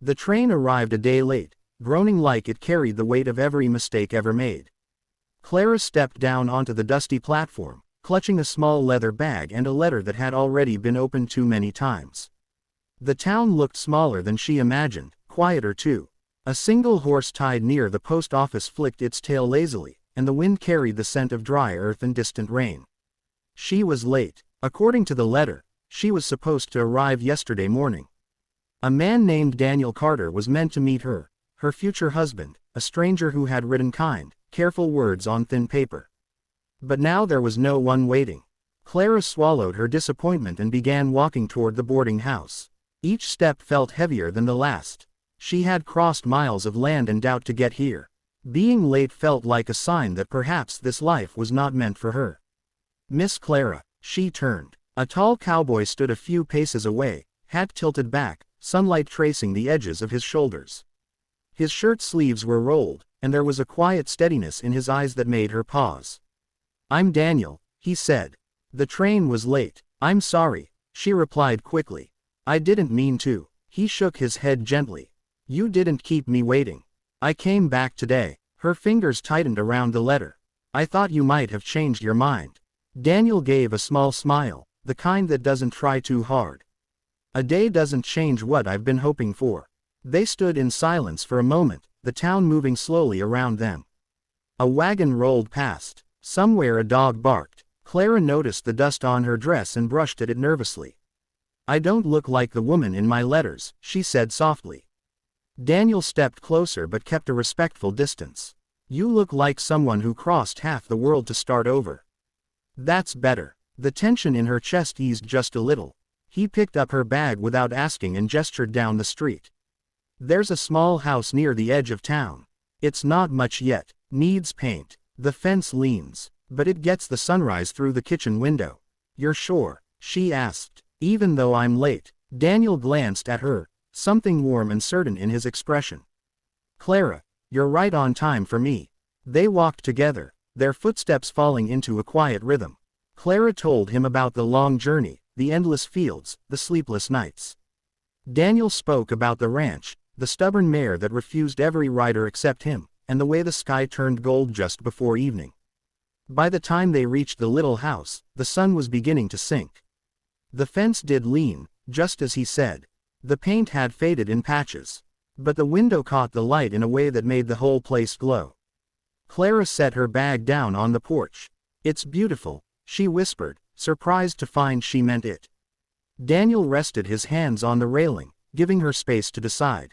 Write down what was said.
The train arrived a day late, groaning like it carried the weight of every mistake ever made. Clara stepped down onto the dusty platform, clutching a small leather bag and a letter that had already been opened too many times. The town looked smaller than she imagined, quieter too. A single horse tied near the post office flicked its tail lazily, and the wind carried the scent of dry earth and distant rain. She was late. According to the letter, she was supposed to arrive yesterday morning. A man named Daniel Carter was meant to meet her, her future husband, a stranger who had written kind, careful words on thin paper. But now there was no one waiting. Clara swallowed her disappointment and began walking toward the boarding house. Each step felt heavier than the last. She had crossed miles of land and doubt to get here. Being late felt like a sign that perhaps this life was not meant for her. Miss Clara, she turned. A tall cowboy stood a few paces away, hat tilted back, sunlight tracing the edges of his shoulders. His shirt sleeves were rolled, and there was a quiet steadiness in his eyes that made her pause. "I'm Daniel," he said. "The train was late." "I'm sorry," she replied quickly. "I didn't mean to." He shook his head gently. "You didn't keep me waiting. I came back today." Her fingers tightened around the letter. "I thought you might have changed your mind." Daniel gave a small smile, the kind that doesn't try too hard. "A day doesn't change what I've been hoping for." They stood in silence for a moment, the town moving slowly around them. A wagon rolled past. Somewhere a dog barked. Clara noticed the dust on her dress and brushed at it nervously. "I don't look like the woman in my letters," she said softly. Daniel stepped closer but kept a respectful distance. "You look like someone who crossed half the world to start over." "That's better." The tension in her chest eased just a little. He picked up her bag without asking and gestured down the street. "There's a small house near the edge of town. It's not much yet, needs paint. The fence leans, but it gets the sunrise through the kitchen window." "You're sure?" she asked. "Even though I'm late." Daniel glanced at her, something warm and certain in his expression. "Clara, you're right on time for me." They walked together, their footsteps falling into a quiet rhythm. Clara told him about the long journey, the endless fields, the sleepless nights. Daniel spoke about the ranch, the stubborn mare that refused every rider except him, and the way the sky turned gold just before evening. By the time they reached the little house, the sun was beginning to sink. The fence did lean, just as he said. The paint had faded in patches. But the window caught the light in a way that made the whole place glow. Clara set her bag down on the porch. "It's beautiful," she whispered, surprised to find she meant it. Daniel rested his hands on the railing, giving her space to decide.